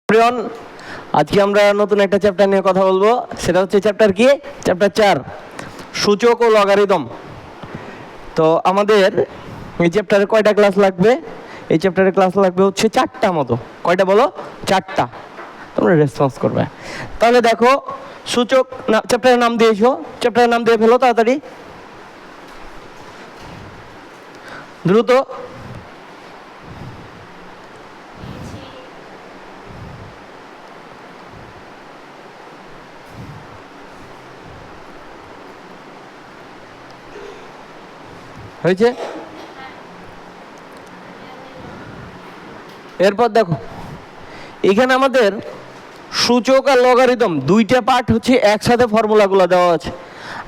প্রিয়ন, আজকে আমরা নতুন একটা চ্যাপ্টার নিয়ে কথা বলবো। সেটা হচ্ছে চ্যাপ্টার কি? চ্যাপ্টার 4, সূচক ও লগারিদম। তো আমাদের এই চ্যাপ্টারে কয়টা ক্লাস লাগবে? এই চ্যাপ্টারে ক্লাস লাগবে হচ্ছে 4টা মতো। কয়টা বলো? 4টা। তোমরা রেসপন্স করবে। তাহলে দেখো, সূচক না, চ্যাপ্টারের নাম দিয়েছো, চ্যাপ্টারের নাম দিয়ে ফেলো তাড়াতাড়ি, দ্রুত। হয়েছে? এরপর দেখো, এখানে আমাদের সূচক আর লগারিদম দুইটা পার্ট হচ্ছে, একসাথে ফর্মুলাগুলো দেওয়া আছে।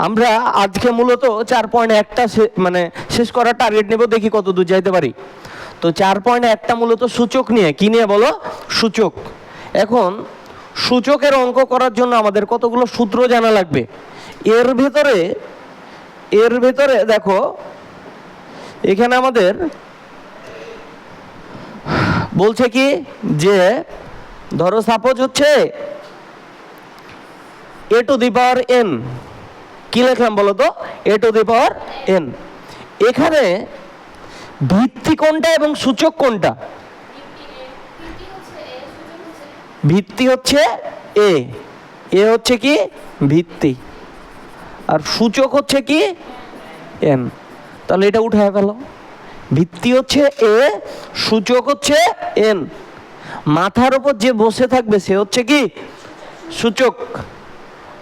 আমরা আজকে মূলত 4.1টা মানে শেষ করার টার্গেট নেব, দেখি কত দূর যাইতে পারি। তো 4.1টা মূলত সূচক নিয়ে। কি নিয়ে বলো? সূচক। এখন সূচকের অঙ্ক করার জন্য আমাদের কতগুলো সূত্র জানা লাগবে। এর ভেতরে দেখো, এখানে আমাদের বলছে কি, যে ধরো সাপোজ হচ্ছে a to the power n। কি লিখলাম বলো তো? a to the power n। এখানে ভিত্তি কোনটা এবং সূচক কোনটা? ভিত্তি হচ্ছে a, এ হচ্ছে কি ভিত্তি, আর সূচক হচ্ছে কি n। তাহলে এটা উঠায় ফেলো। ভিত্তি হচ্ছে a, সূচক হচ্ছে n। মাথার উপর যে বসে থাকবে সে হচ্ছে কি সূচক,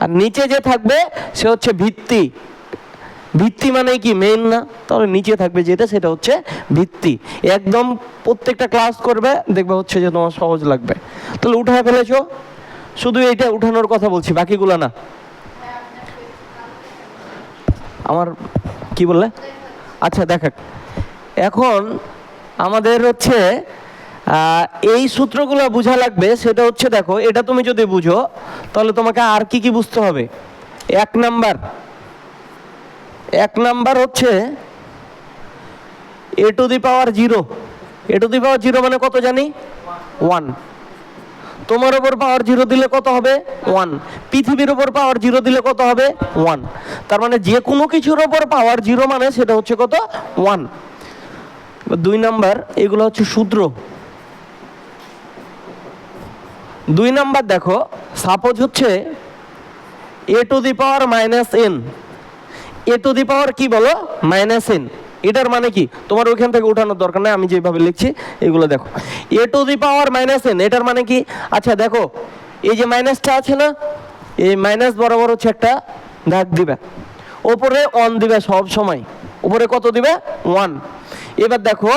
আর নিচে যে থাকবে সে হচ্ছে ভিত্তি। ভিত্তি মানে কি? মেইন না? তাহলে নিচে থাকবে যেটা, সেটা হচ্ছে ভিত্তি। একদম প্রত্যেকটা ক্লাস করবে, দেখবে হচ্ছে যে তোমার সহজ লাগবে। তাহলে উঠায় ফেলেছো, শুধু এইটা উঠানোর কথা বলছি, বাকিগুলো না। আমার কি বললে? আচ্ছা দেখাক। এখন আমাদের হচ্ছে এই সূত্রগুলো বোঝা লাগবে। সেটা হচ্ছে, দেখো, এটা তুমি যদি বুঝো তাহলে তোমাকে আর কি কি বুঝতে হবে। এক নাম্বার হচ্ছে a to the power 0। a to the power 0 মানে কত জানি? 1। তোমার উপর পাওয়ার 0 দিলে কত হবে? 1। পৃথিবীর উপর পাওয়ার 0 দিলে কত হবে? 1। তার মানে যে কোনো কিছুর উপর পাওয়ার 0 মানে সেটা হচ্ছে কত? 1। 2 নাম্বার, এগুলো হচ্ছে সূত্র। 2 নাম্বার দেখো, সাপোজ হচ্ছে a to the power -n। a to the power কি বলো? -n। এটার মানে কি? তোমার ওইখান থেকে উঠানোর দরকার নেই, আমি যেভাবে লিখছি এগুলো দেখো। a to the power -n, এটার মানে কি? আচ্ছা দেখো, এই যে মাইনাসটা আছে না, এই মাইনাস বরাবর হচ্ছে একটা দাগ দিবে, ওপরে 1 দিবে সব সময়। উপরে কত দিবে? 1। এবার দেখো,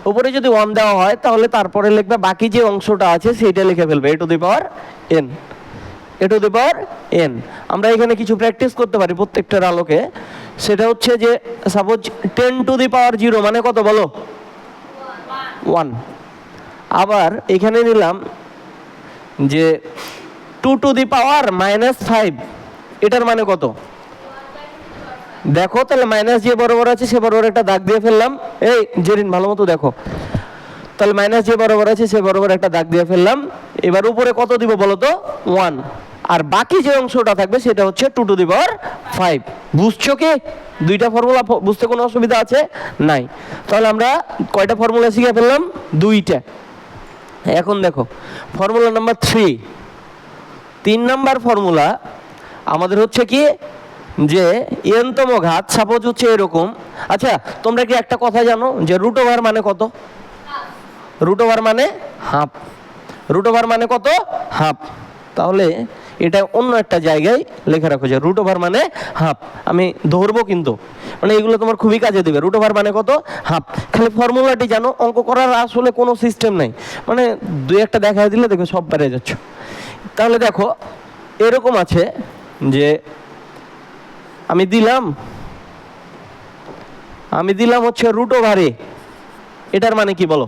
উপরে যদি 1 দেওয়া হয় তাহলে তারপরে লিখবে বাকি যে অংশটা আছে সেইটা লিখে ফেলবে a to the power n। a to the power n। আমরা এখানে কিছু প্র্যাকটিস করতে পারি প্রত্যেকটার আলোকে। সেটা হচ্ছে যে সাপোজ 10 টু দি পাওয়ার 0 মানে কত বলো? 1। আবার এখানে নিলাম যে 2 টু দি পাওয়ার -5, এটার মানে কত? দেখো, তাহলে মাইনাস যে বরাবর আছে সে বরাবর একটা দাগ দিয়ে ফেললাম। এই জেরিন, ভালো মতো দেখো। তাহলে মাইনাস যে বরাবর আছে সে বরাবর একটা দাগ দিয়ে ফেললাম। এবার উপরে কত দিব বলো তো? 1। আর বাকি যে অংশটা থাকবে সেটা হচ্ছে 2 টু দি পাওয়ার 5। বুঝছো কি? দুইটা ফর্মুলা বুঝতে কোনো অসুবিধা আছে? নাই। তাহলে আমরা কয়টা ফর্মুলা শিখে ফেললাম? 2টা। এখন দেখো ফর্মুলা নাম্বার 3 নাম্বার ফর্মুলা আমাদের হচ্ছে কি, যে n-তম ঘাত সাপোজ হচ্ছে এরকম। আচ্ছা, তোমরা কি একটা কথা জানো যে রুট ওভার মানে কত? রুট ওভার মানে হাফ। রুট ওভার মানে কত? হাফ। তাহলে এটা অন্য একটা জায়গায় লেখা রাখো যে রুট ওভার মানে হাফ। আমি ধরবো কিন্তু, মানে এগুলো তোমার খুবই কাজে দেবে। রুট ওভার মানে কত? হাফ। খালি ফর্মুলাটি জানো, অঙ্ক করার আসলে কোনো সিস্টেম নাই, মানে 2-1টা দেখাই দিলে দেখবে সব পেরে যাচ্ছ। তাহলে দেখো এরকম আছে যে আমি দিলাম হচ্ছে রুট ওভারে, এটার মানে কি বলো?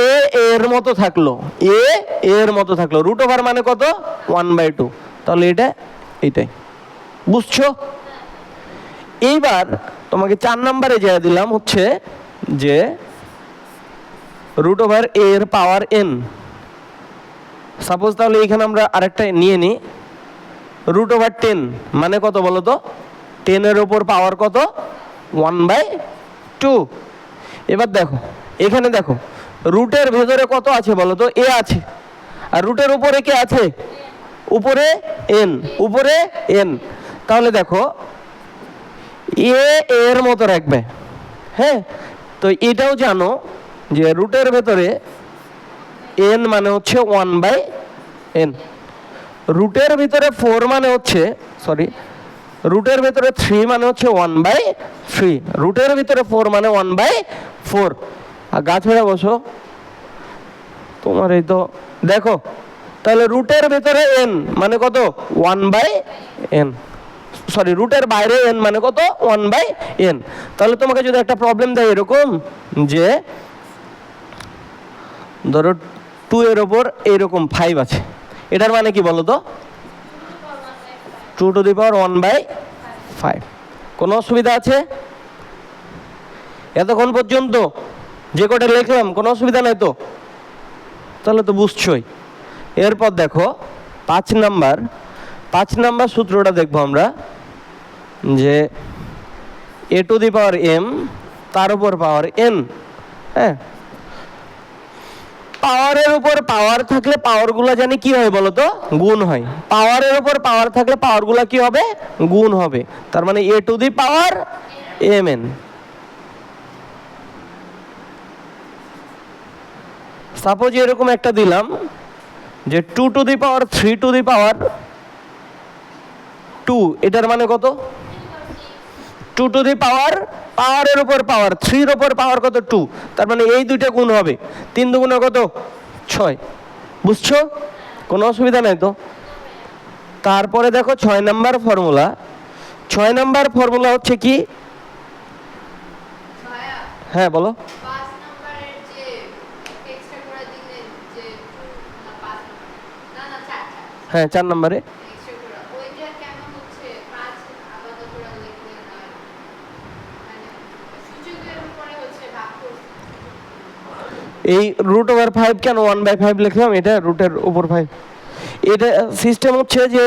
এ এর মতো থাকলো, এর মতো থাকলো। রুট ওভার মানে কত? 1/2। তাহলে এটাই বুঝছো? এইবার তোমাকে 4 নম্বরে যা দিলাম হচ্ছে যে রুট ওভার এ এর পাওয়ার এন। সাপোজ তাহলে এখানে আমরা আরেকটা নিয়ে নিই, রুট ওভার 10 মানে কত বলো তো? 10 এর উপর পাওয়ার কত? 1/2। এবার দেখো এখানে দেখো রুটের ভেতরে কত আছে বলো তো? এ আছে, আর রুটের উপরে কে আছে? উপরে এন, উপরে এন। তাহলে দেখো এ এর মতো রাখবে, হ্যাঁ। তো এটাও জানো যে রুটের ভেতরে এন মানে হচ্ছে 1/n। রুটের ভিতরে 4 মানে হচ্ছে সরি রুটের ভিতরে 3 মানে হচ্ছে 1/3। রুটের ভিতরে 4 মানে 1/4। আর গা ছেড়ে বসো, তোমার এই তো দেখো তাহলে রুটের ভেতরে n মানে কত? 1/n। সরি রুটের বাইরে n মানে কত? 1/n। তাহলে তোমাকে যদি একটা প্রবলেম দেয় এরকম যে ধরো 2 এর ওপর এরকম 5 আছে, এটার মানে কি বলো তো? 2 টু দি পাওয়ার 1/5। কোনো অসুবিধা আছে? এতক্ষণ পর্যন্ত যে কটা লিখলাম কোনো অসুবিধা নাই তো? তাহলে তো বুঝছোই। এরপর দেখো 5 নাম্বার সূত্রটা দেখবো আমরা, যে A to the power m তার উপর পাওয়ার n। হ্যাঁ, পাওয়ারের উপর পাওয়ার থাকলে পাওয়ারগুলো জানি কি হয় বলো তো? গুণ হয়। পাওয়ারের উপর পাওয়ার থাকলে পাওয়ারগুলো কি হবে? গুণ হবে। তার মানে a to the power mn। Suppose এরকম একটা দিলাম যে 2 to the power 3 two the power 2, এটার মানে কত? 2 টু দি পাওয়ার, পাওয়ারের উপর পাওয়ার, 3 এর উপর পাওয়ার কত? 2। তার মানে এই দুইটা গুণ হবে, 3 দুগুণে কত? 6। বুঝছো? কোনো অসুবিধা নাই তো? তারপরে দেখো 6 নাম্বার ফর্মুলা। 6 নাম্বার ফর্মুলা হচ্ছে কি? হ্যাঁ বলো। হ্যাঁ 4 নম্বরে এই রুট ওভার 5 কেন 1/5 লিখলাম? এটা রুটের উপর 5। এটা সিস্টেম হচ্ছে যে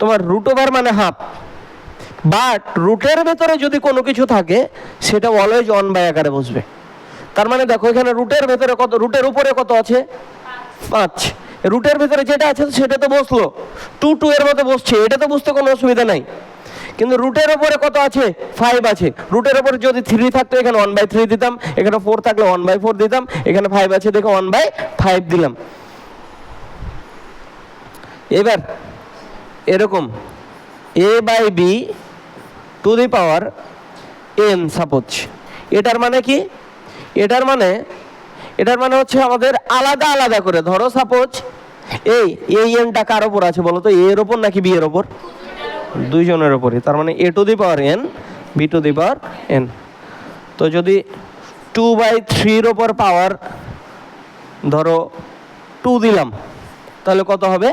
তোমার রুট ওভার মানে হাফ, বাট রুটের ভেতরে যদি কোনো কিছু থাকে সেটা অলওয়েজ 1/, আকারে বসবে। তার মানে দেখো এখানে রুটের ভেতরে কত? রুটের উপরে কত আছে? 5। রুটের ভেতরে যেটা আছে সেটা তো বসলো, 2 এর মতো বসছে, এটা তো বুঝতে কোনো অসুবিধা নাই। কিন্তু রুটের উপরে কত আছে? 5 আছে। রুটের উপরে যদি 3 থাকতো এখানে 1/3 দিতাম, এখানে 4 থাকলে 1/4 দিতাম, এখানে 5 আছে দেখো 1/5 দিলাম। এবার এরকম a by b to the power n suppose. এটার মানে কি? এটার মানে হচ্ছে আমাদের আলাদা আলাদা করে ধরো সাপোজ এই এনটা কার ওপর আছে বলো তো? a এর ওপর নাকি b এর ওপর? দুইজনের ওপরই। তার মানে a to the power n b to the power n। তো যদি 2/3 এর ওপর পাওয়ার ধরো 2 দিলাম, তাহলে কত হবে?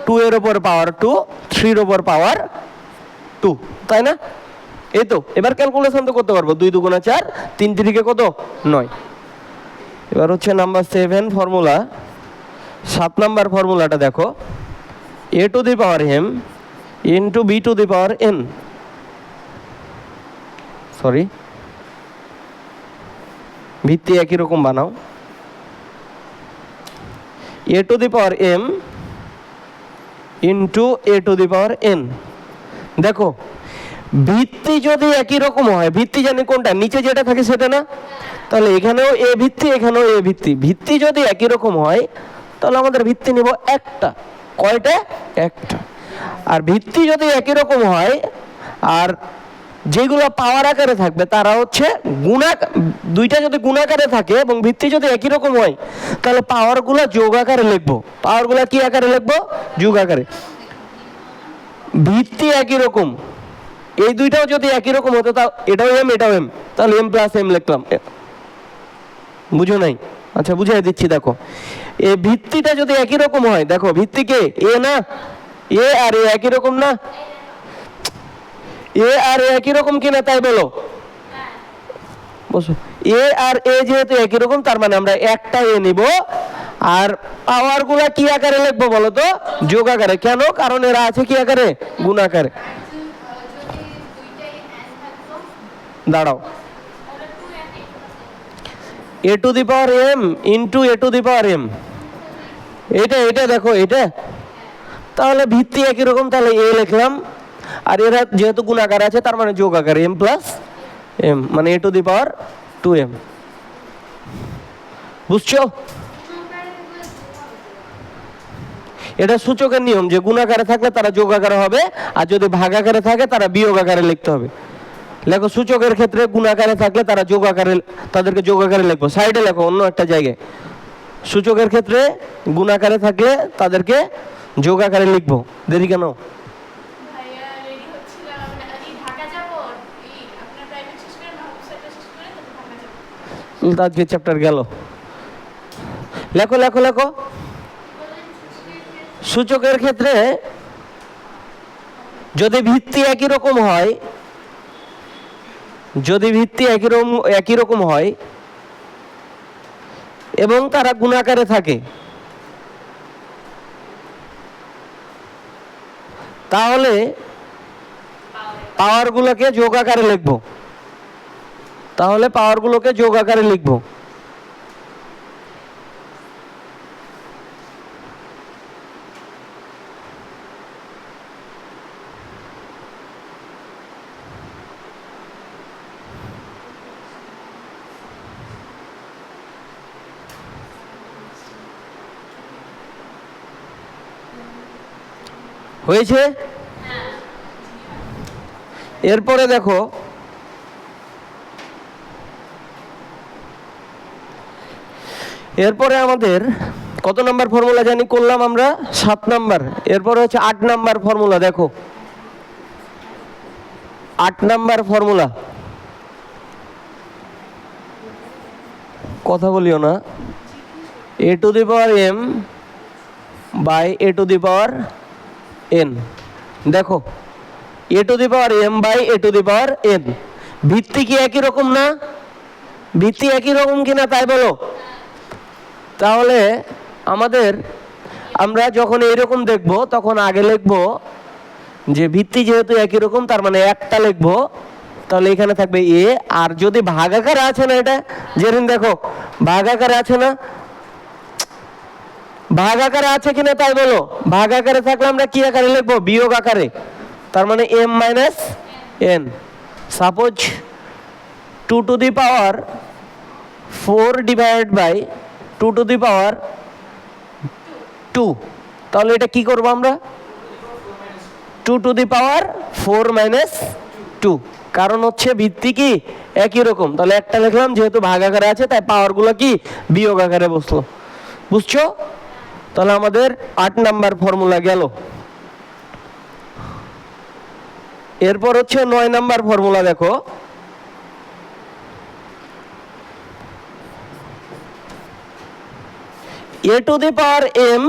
2 এর ওপর পাওয়ার 2, 3 এর ওপর পাওয়ার 2, তাই না? এই তো এবার ক্যালকুলেশন তো করতে পারবো। 2 দুগুণা 4, 3 3 কত? 9। এবার হচ্ছে নাম্বার 7 ফর্মুলা। 7 নাম্বার ফর্মুলাটা দেখো, a to the power m into b to the power n। Sorry, ভিত্তি একই রকম বানাও। a to the power m into a to the power n। দেখো ভিত্তি যদি একই রকম হয়, ভিত্তি জানি কোনটা? নিচে যেটা থাকে সেটা না? তাহলে এখানেও এ ভিত্তি, এখানেও এ ভিত্তি। ভিত্তি যদি একই রকম হয় তাহলে আমাদের ভিত্তি নিব একটা। কয়টা? একটা। আর ভিত্তি যদি একই রকম হয় আর যেগুলো পাওয়ার আকারে থাকবে তারা হচ্ছে দুইটা যদি গুণাকারে থাকে এবং ভিত্তি যদি একই রকম হয় তাহলে পাওয়ারগুলো যোগ আকারে লিখবো। পাওয়ারগুলো কি আকারে লিখবো? যোগ আকারে। ভিত্তি একই রকম, এই দুইটাও যদি একই রকম হতো তাও এটাও m এটাও m, তাহলে m প্লাস m লিখলাম। বুঝো নাই? আচ্ছা বুঝাই দিচ্ছি। দেখো এই ভিত্তিটা যদি একই রকম হয়, দেখো ভিত্তিকে এ না, এ আর এ একই রকম না? এ আর এ একই রকম কিনা তাই বলো। বসো, এ আর এ যেহেতু একই রকম, তার মানে আমরা একটা এ নিব। আর পাওয়ার গুলা কি আকারে লিখবো বলো তো? যোগ আকারে। কেন? কারণ এরা আছে কি আকারে? গুণ আকারে। দাঁড়াও, a to the power m into a to the power m, এটা দেখো এটা, তাহলে ভিত্তি একই রকম, তাহলে এ লিখলাম। আর এরা যেহেতু গুণ আকারে আছে, তার মানে যোগ আকারে, এম প্লাস এম, মানে a to the power 2m। বুঝছো? এটা সূচকের নিয়ম যে গুণ আকারে থাকলে তারা যোগ আকারে হবে, আর যদি ভাগ আকারে থাকে তারা বিয়োগ আকারে লিখতে হবে। লেখো, সূচকের ক্ষেত্রে গুণ আকারে থাকলে তারা যোগ আকারে, তাদেরকে যোগ আকারে লিখবো। সাইডে লেখো অন্য একটা জায়গায়, সূচকের ক্ষেত্রে গুণ আকারে থাকলে তাদেরকে যোগ আকারে লিখবো। দেরি কেন? আজকে চ্যাপ্টার গেল। লেখো লেখো লেখো, সূচকের ক্ষেত্রে যদি ভিত্তি একই রকম হয়, যদি ভিত্তি একই রকম হয় এবং তারা গুণাকারে থাকে, তাহলে পাওয়ারগুলোকে যোগ আকারে লিখবো। তাহলে পাওয়ারগুলোকে যোগ আকারে লিখবো। হয়েছে? এরপরে দেখো, এরপরে আমাদের কত নাম্বার ফর্মুলা জানি করলাম আমরা? 7 নাম্বার। এরপরে হচ্ছে 8 নাম্বার ফর্মুলা। দেখো 8 নাম্বার ফর্মুলা, কথা বলিও না। A to the power m by a to the power n. দেখো, a to the power m by a to the power n, ভিত্তি কি একই রকম না? ভিত্তি একই রকম কিনা তাই বলো। তাহলে আমাদের, আমরা যখন এইরকম দেখব তখন আগে লিখব যে ভিত্তি যেহেতু একই রকম, তার মানে একটা লিখবো। তাহলে এখানে থাকবে এ। আর যদি ভাগাকারে আছে না, এটা যেদিন দেখো ভাগাকারে আছে না, ভাগ আকারে আছে কিনা তাই বলো। ভাগ আকারে থাকলে আমরা কি আকারে লিখবো? বিয়োগ আকারে। তার মানে m minus n। Suppose 2 to the power 4 divided by 2 to the power 2, তাহলে এটা কি করবো আমরা? 2 টু দি পাওয়ার 4 মাইনাস 2, কারণ হচ্ছে ভিত্তি কি একই রকম। তাহলে একটা লিখলাম, যেহেতু ভাগ আকারে আছে তাই পাওয়ারগুলো কি বিয়োগ আকারে বসলো। বুঝছো? তাহলে আমাদের 8 নাম্বার ফর্মুলা গেল। এরপর হচ্ছে 9 নাম্বার ফর্মুলা। দেখো, a to the power M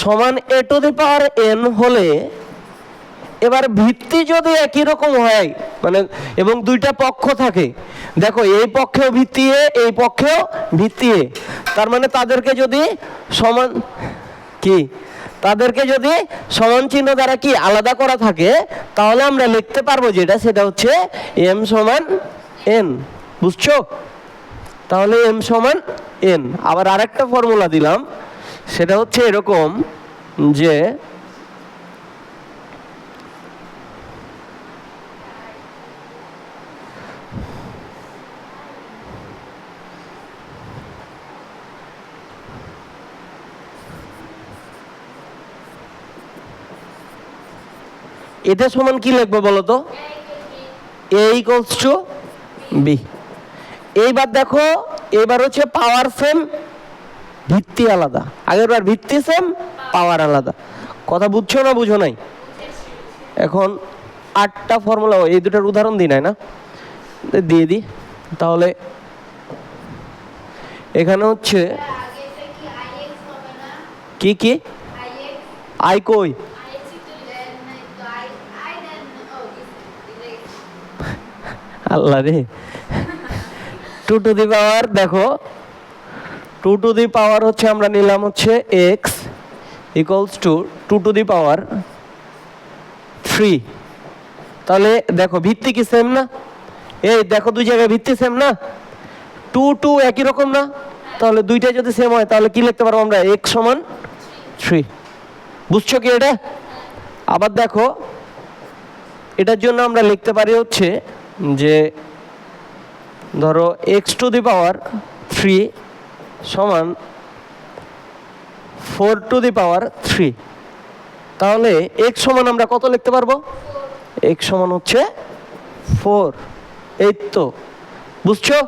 সমান এ টু দি পাওয়ার এন হলে, এবার ভিত্তি যদি একই রকম হয়, মানে এবং দুইটা পক্ষ থাকে, দেখো এই পক্ষেও ভিত্তি এ, এই পক্ষেও ভিত্তি এ, তার মানে তাদেরকে যদি সমান কি, তাদেরকে যদি সমান চিহ্ন দ্বারা কি আলাদা করা থাকে, তাহলে আমরা লিখতে পারবো যেটা, সেটা হচ্ছে এম সমান এন। বুঝছো? তাহলে এম সমান এন। আবার আরেকটা ফর্মুলা দিলাম, সেটা হচ্ছে এরকম যে এটা সমান কি লিখবো বলো তো? এ ইকুয়ালস টু বি। এইবার দেখো, এবার হচ্ছে পাওয়ার সেম, ভিত্তি আলাদা। আগের বার ভিত্তি সেম, পাওয়ার আলাদা। কথা বুঝছো না বুঝো নাই? এখন 8টা ফর্মুলা, এই দুটার উদাহরণ দিই নাই না, দিয়ে দিই তাহলে। এখানে হচ্ছে কি কি আই কই, আল্লাহ রে, 2 টু দি পাওয়ার দেখো 2 টু দি পাওয়ার হচ্ছে আমরা নিলাম হচ্ছে x equals to 2 to the power 3। তাহলে দেখো ভিত্তি কি সেম না? এই দেখো দুই জায়গায় ভিত্তি সেম না, 2 2 একই রকম না? তাহলে দুইটাই যদি সেম হয় তাহলে কি লিখতে পারবো আমরা? x সমান 3। বুঝছো কি এটা? আবার দেখো এটার জন্য আমরা লিখতে পারি হচ্ছে যে ধরো x টু দি পাওয়ার 3 সমান 4 টু দি পাওয়ার 3। তাহলে x সমান আমরা কত লিখতে পারবো? x সমান হচ্ছে 4। এই তো, বুঝছো?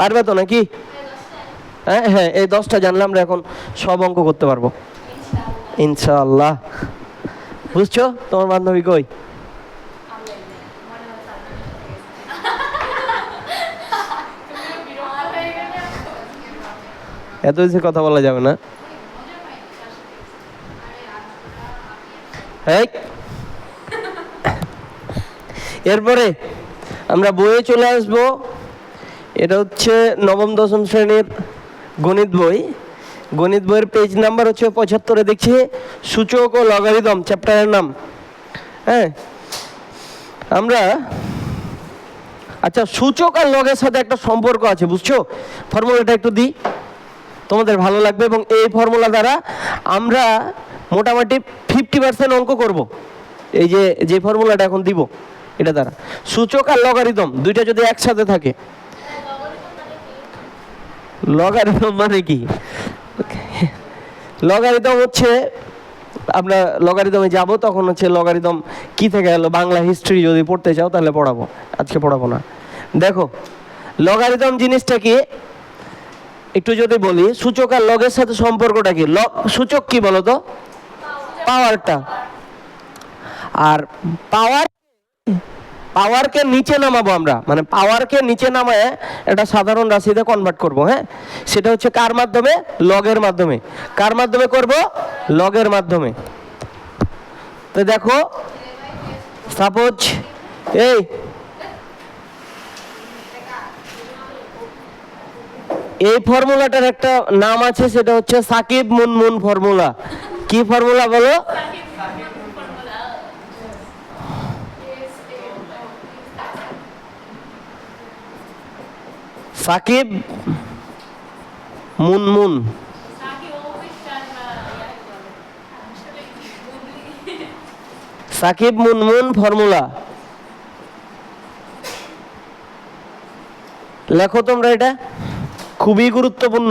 পারবে তো নাকি? হ্যাঁ হ্যাঁ, এই 10টা জানলে আমরা এখন সব অঙ্ক করতে পারবো ইনশাআল্লাহ। বুঝছো? তোমার বান্ধবী কই? এত বেশি কথা বলা যাবে না। এরপরে আমরা বইয়ে চলে আসব। এটা হচ্ছে নবম দশম শ্রেণীর গণিত বই। গণিত বইয়ের পেজ নাম্বার হচ্ছে 75-এ দেখছি সূচক ও লগারিদম চ্যাপ্টারের নাম। হ্যাঁ, আমরা আচ্ছা সূচক আর লগের সাথে একটা সম্পর্ক আছে, বুঝছো? ফর্মুলাটা একটু দিই, তোমাদের ভালো লাগবে। এবং এই ফর্মুলা দ্বারা আমরা মোটামুটি 50% অঙ্ক করব। এই যে ফর্মুলাটা এখন দিব এটা দ্বারা, সূচক আর লগারিদম দুইটা যদি একসাথে থাকে। লগারিদম মানে কি? লগারিদম হচ্ছে আমরা লগারিদমে যাব, তখন হচ্ছে লগারিদম কি থেকে এলো বাংলা হিস্ট্রি যদি পড়তে চাও তাহলে পড়াবো, আজকে পড়াবো না। দেখো লগারিদম জিনিসটা কি একটু যদি বলি, সূচক আর লগের সাথে সম্পর্কটা কি? সূচক কি বলো তো? পাওয়ারটা। আর পাওয়ারকে নিচে নামাবো আমরা, মানে পাওয়ারকে নিচে নামায় একটা সাধারণ রাশিতে কনভার্ট করব। হ্যাঁ, সেটা হচ্ছে কার মাধ্যমে? লগের মাধ্যমে। কার মাধ্যমে করব? লগের মাধ্যমে। তো দেখো সাপোজ এই ফর্মুলাটার একটা নাম আছে, সেটা হচ্ছে সাকিব মুনমুন ফর্মুলা। কি ফর্মুলা বলো? সাকিব মুনমুন। সাকিব মুনমুন ফর্মুলা লেখো তোমরা, এটা খুবই গুরুত্বপূর্ণ।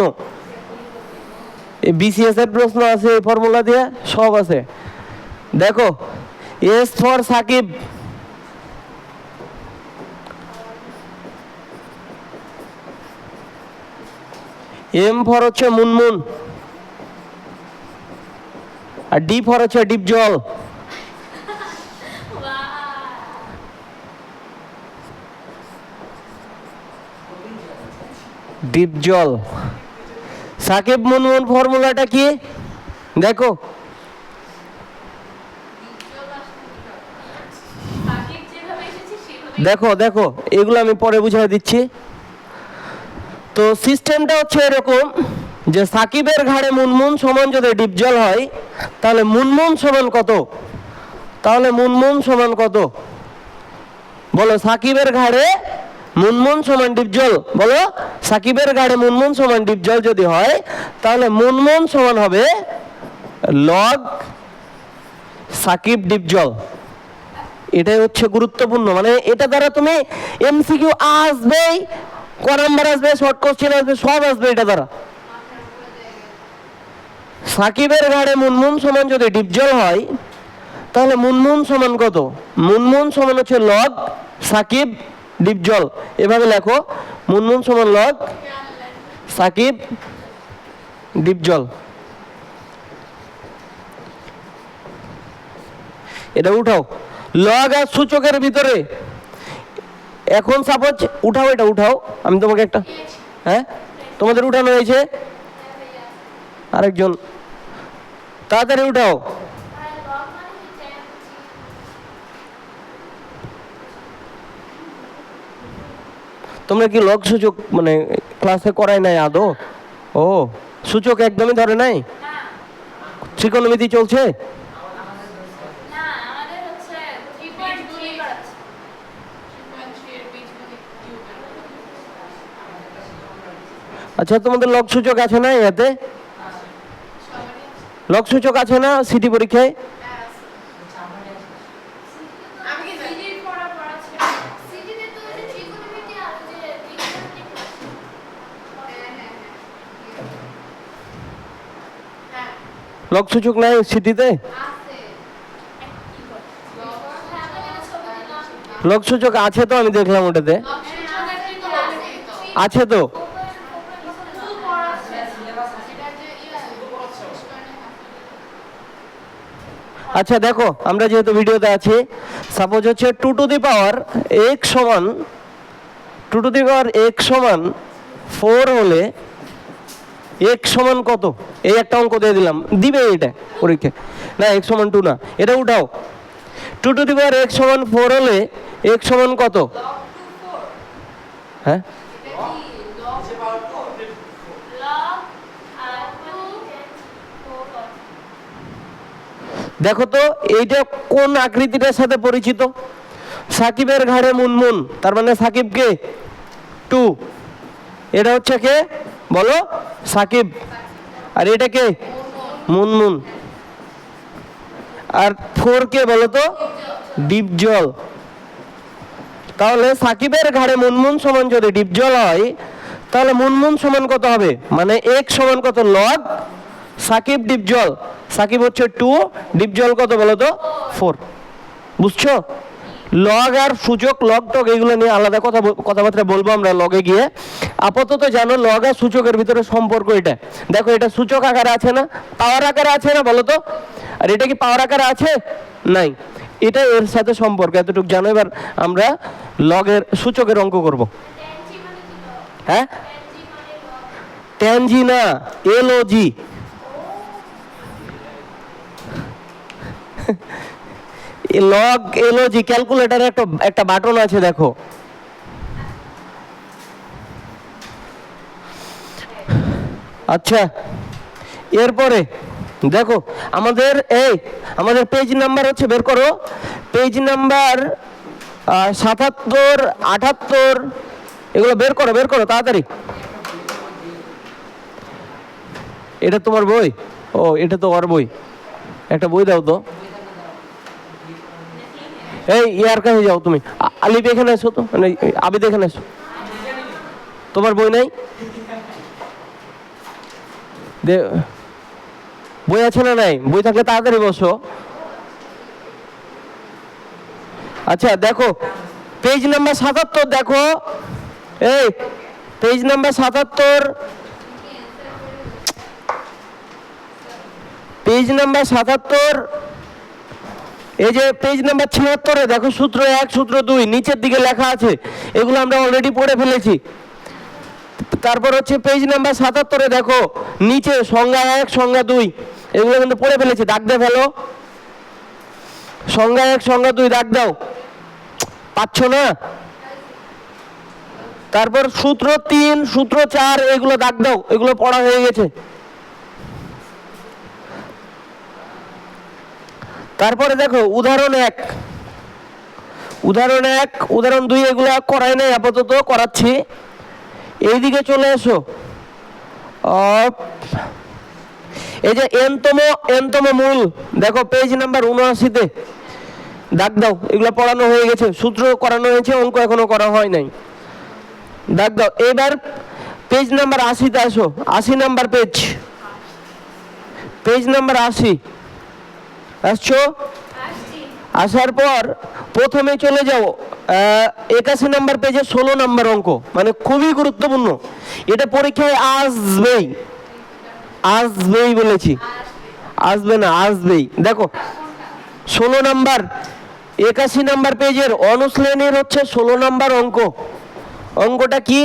বিসিএস এর প্রশ্ন আছে এই ফর্মুলা দিয়ে, সব আছে। দেখো S for Sakib, M for হচ্ছে মুনমুন, আর ডি ফর হচ্ছে ডিপ জল। ডিপ জল। সাকিব মুনমুন ফর্মুলাটা কি দেখো? দেখো দেখো এগুলো আমি পরে বুঝিয়ে দিচ্ছি। তো সিস্টেমটা হচ্ছে এরকম যে সাকিবের ঘাড়ে মুনমুন সমান যদি ডিপ জল হয়, তাহলে মুনমুন সমান কত? তাহলে মুনমুন সমান কত বলো? সাকিবের ঘাড়ে মুনমুন সমান ডিপ জল, বলো। সাকিবের ঘাড়ে মুনমুন সমান ডিপ জল যদি হয়, তাহলে মুনমুন সমান হবে লগ সাকিব ডিপ জল। এটাই হচ্ছে গুরুত্বপূর্ণ, মানে এটা দ্বারা তুমি এমসিকিউ আসবেই, ক নাম্বার আসবে, শর্ট কোশ্চেন আসবে, সব আসবে এটা দ্বারা। সাকিবের ঘাড়ে মুনমুন সমান যদি ডিপ জল হয়, তাহলে মুনমুন সমান কত? মুনমুন সমান হচ্ছে লগ সাকিব ডিপ জল। এভাবে লেখো, মুনমুন সমান লগ সাকিব ডিপ জল। এটা উঠাও লগ আর সূচকের ভিতরে। এখন সাপোজ উঠাও, এটা উঠাও, আমি তোমাকে একটা, হ্যাঁ তোমাদের উঠানো হয়েছে, আরেকজন তাড়াতাড়ি উঠাও। তোমরা কি লগ সূচক মানে ক্লাসে করাই নাই আদৌ? ও, সূচক একদমই ধরে নাই? ত্রিকোণমিতি চলছে? আচ্ছা, তোমাদের লগ সূচক আছে না এতে? লগ সূচক আছে না সিটি পরীক্ষায়? লগ সূচক নাই সিটিতে? লগ সূচক আছে তো, আমি দেখলাম ওটাতে আছে তো। আচ্ছা দেখো, আমরা যেহেতু ভিডিওতে আছি, সাপোজ হচ্ছে 2 টু দি পাওয়ার x সমান 2 টু দি পাওয়ার x সমান 4 হলে x সমান কত? এই একটা অঙ্ক দিয়ে দিলাম, দিবে এটা পরীক্ষা না? x সমান 2 না, এটা উঠাও। 2 টু দি পাওয়ার x সমান 4 হলে x সমান কত? হ্যাঁ, দেখো তো এইটা কোন আকৃতিটার সাথে পরিচিত? সাকিবের ঘাড়ে মুনমুন, তার মানে সাকিব কে? 2। এটা হচ্ছে কে বলো? সাকিব। আর এটা কে? মুনমুন। আর 4 কে বলো তো? ডিপজল। তাহলে সাকিবের ঘাড়ে মুনমুন সমান যদি ডিপজল হয়, তাহলে মুনমুন সমান কত হবে? মানে x সমান কত? লগ সাকিব ডিপজল। সাকিব হচ্ছে 2, ডিপজল কত বলো তো? 4। বুঝছো? লগ আর সূচক, লগ টগ এগুলো নিয়ে আলাদা কথাবার্তা বলবো আমরা লগে গিয়ে। আপাতত জানো লগ আর সূচকের ভিতরে সম্পর্ক এটা। দেখো, এটা সূচক আকারে আছে না, পাওয়ার আকারে আছে না বলো তো? আর এটা কি পাওয়ার আকারে আছে? নাই। এটা এর সাথে সম্পর্ক, এতটুকু জানো। এবার আমরা লগের সূচকের অঙ্ক করব। হ্যাঁ, ট্যানজি না, LOG। লগ LOG ক্যালকুলেটারে একটা বাটন আছে দেখো। আচ্ছা, এরপরে দেখো আমাদের আমাদের পেজ নাম্বার হচ্ছে, বের করো পেজ নাম্বার 77, 78, এগুলো বের করো তাড়াতাড়ি। এটা তোমার বই? ও, এটা তো ওর বই। একটা বই দাও তো। এই ইয়ার কাছে যাও তুমি, আলিফ এখানে এসো তো, মানে আবিদ এখানে এসো। তোমার বই নাই? বই আছে না? নাই, বই থাকলে তাড়াতাড়ি বসো। আচ্ছা দেখো, পেজ নাম্বার 77 দেখো। এই পেজ নাম্বার 77, পেজ নাম্বার 77। এই যে পেজ নাম্বার 76-এ দেখো, সূত্র 1, সূত্র 2 নিচের দিকে লেখা আছে। এগুলো আমরা অলরেডি পড়ে ফেলেছি। তারপর হচ্ছে পেজ নাম্বার 77-এ দেখো নিচে সংজ্ঞা 1, সংজ্ঞা 2, এগুলো কিন্তু পড়ে ফেলেছি। দাগ দিয়ে ফেলো, সংজ্ঞা 1, সংজ্ঞা 2 দাগ দাও। পাচ্ছ না? তারপর সূত্র 3, সূত্র 4 এগুলো দাগ দাও, এগুলো পড়া হয়ে গেছে। তারপরে দেখো উদাহরণ 1, উদাহরণ 1, উদাহরণ 2 এগুলো করাই নাই, আপাতত করাচ্ছি। এইদিকে চলে এসো। এই যে এনতম মূল দেখো পেজ নাম্বার 79-তে দাগ দাও। এগুলো পড়ানো হয়ে গেছে, সূত্র করানো হয়েছে, অঙ্ক এখনো করা হয় নাই। দাগ দাও। এবার পেজ নাম্বার 80-তে আসো। 80 নাম্বার পেজ, পেজ নাম্বার 80 আসছো? আসার পর প্রথমে চলে যাও 81 নাম্বার পেজে 16 নাম্বার অঙ্ক, মানে খুবই গুরুত্বপূর্ণ। এটা পরীক্ষায় আসবেই বলেছি, আসবে না, আসবেই। দেখো 16 নাম্বার 81 নাম্বার পেজের অনুশীলনের হচ্ছে 16 নাম্বার অঙ্ক। অঙ্কটা কি?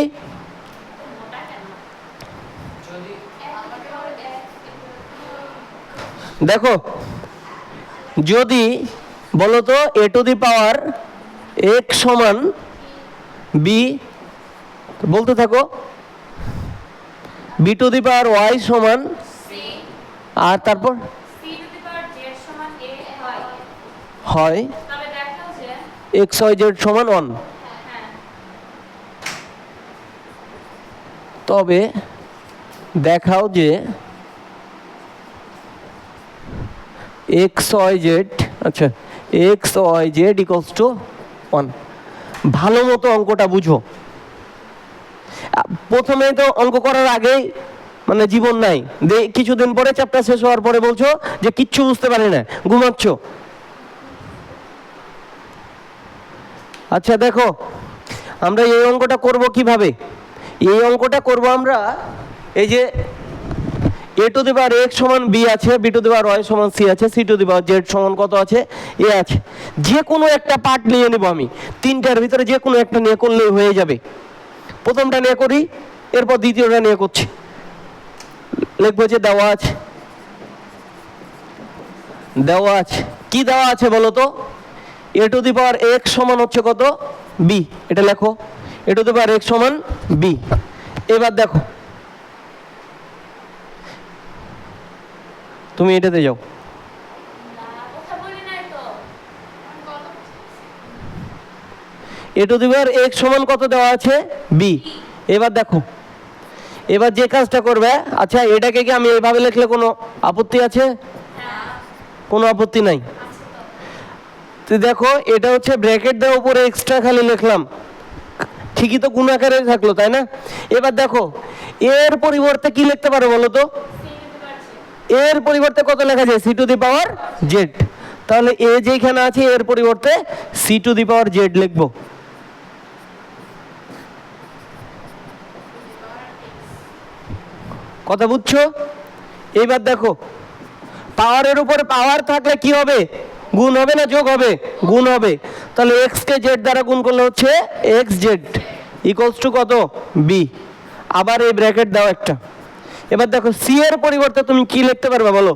দেখো, যদি বলো তো a to the power x সমান b বলতে থাকো। B to the power Y সমান, আর তারপর হয় এক্স ওয়াই জেড সমান 1। তবে দেখাও যে এক্স ওয়াই জেড, আচ্ছা X Y Z equals to 1। ভালো মতো অঙ্কটা বুঝো। প্রথমে তো অঙ্ক করার আগেই মানে জীবন নাই, কিছুদিন পরে চ্যাপ্টার শেষ হওয়ার পরে বলছো যে কিচ্ছু বুঝতে পারি না, ঘুমাচ্ছ। আচ্ছা দেখো, আমরা এই অঙ্কটা করব কিভাবে? এই অঙ্কটা করব আমরা, এই যে A to the power x সমান বি আছে, B to the power Y সমান সি আছে, C to the power Z সমান কত আছে, এ আছে। যে কোনো একটা পার্ট নিয়ে নেব আমি, তিনটার ভিতরে যে কোনো একটা নিয়ে করলেই হয়ে যাবে। প্রথমটা নিয়ে করি, এরপর দ্বিতীয়টা নিয়ে করছি। লিখবো যে দেওয়া আছে, দেওয়া আছে, কি দেওয়া আছে বলো তো? এ টু দি পাওয়ার এক্স সমান হচ্ছে কত, বি। এটা লেখো, এ টু দি পাওয়ার এক্স সমান বি। এবার দেখো, তুমি এটাতে যাও। এ টু দি পাওয়ার এক্স সমান কত দেওয়া আছে, বি। এবার দেখো, এবার যে কাজটা করবে, আচ্ছা এটাকে কি আমি এইভাবে লিখলে কোনো আপত্তি আছে? কোনো আপত্তি নাই। তো দেখো, এটা হচ্ছে ব্র্যাকেট দেওয়ার উপরে এক্সট্রা খালি লিখলাম, ঠিকই তো গুণ আকারে থাকলো, তাই না? এবার দেখো, এর পরিবর্তে কি লিখতে পারো বলো তো? এর পরিবর্তে কত লেখা যায়, C to the power Z. তাহলে এ যেখানে আছে এর পরিবর্তে C to the power Z লিখবো। কথা বুঝছো? এইবার দেখো, পাওয়ারের উপরে পাওয়ার থাকলে কি হবে, গুণ হবে না যোগ হবে? গুণ হবে। তাহলে এক্স কে জেড দ্বারা গুণ করলে হচ্ছে এক্স জেড ইকুয়ালস টু কত, বি। আবার এই ব্র্যাকেট দাও একটা। এবার দেখো, সি এর পরিবর্তে তুমি কি লিখতে পারবে বলো?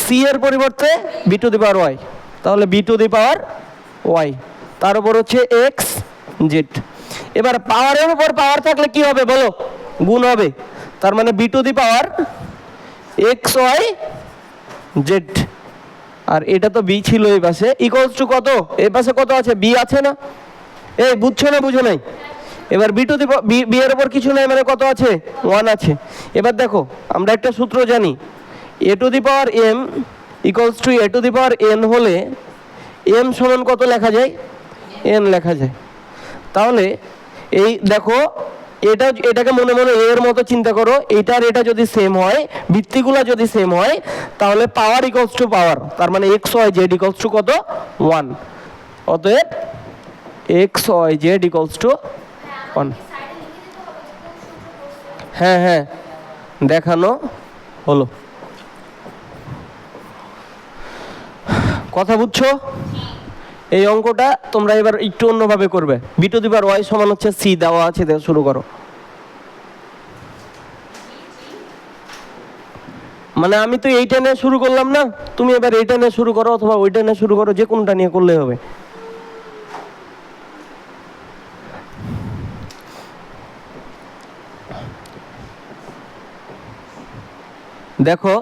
সি এর পরিবর্তে b to the power y. তাহলে b to the power y, তার উপর হচ্ছে এক্স জেড। এবার পাওয়ারের উপর পাওয়ার থাকলে কি হবে বলো? গুণ হবে। তার মানে b to the power x Y z, আর এটা তো বি ছিল এই পাশে, ইকুয়ালস টু কত, এই পাশে কত আছে, বি আছে না? এই বুঝছো না বুঝো নাই? এবার বি টু দি বি এর উপর কিছু নাই, মানে কত আছে, 1 আছে। এবার দেখো, আমরা একটা সূত্র জানি, a to the power m equals to a to the power n হলে এম সমান কত লেখা যায়, এন লেখা যায়। তাহলে এই দেখো, এটাকে মনে মনে এর মতো চিন্তা করো, এইটার এটা যদি সেম হয়, ভিত্তিগুলো যদি সেম হয়, তাহলে পাওয়ার ইকুয়ালস টু পাওয়ার, তার মানে X Y Z equals to কত, 1। অতএব x Y Z equals to 1। হ্যাঁ হ্যাঁ, দেখানো হলো। কথা বুঝছো? এই অঙ্কটা তোমরা এবার একটু অন্যভাবে করবে। B to the power Y সমান হচ্ছে সি দেওয়া আছে, শুরু করো। মানে আমি তো এইটা নিয়ে শুরু করলাম না, তুমি এবার এইটা নিয়ে শুরু করো অথবা ওইটা নিয়ে শুরু করো, যে কোনটা নিয়ে করলে হবে। দেখো,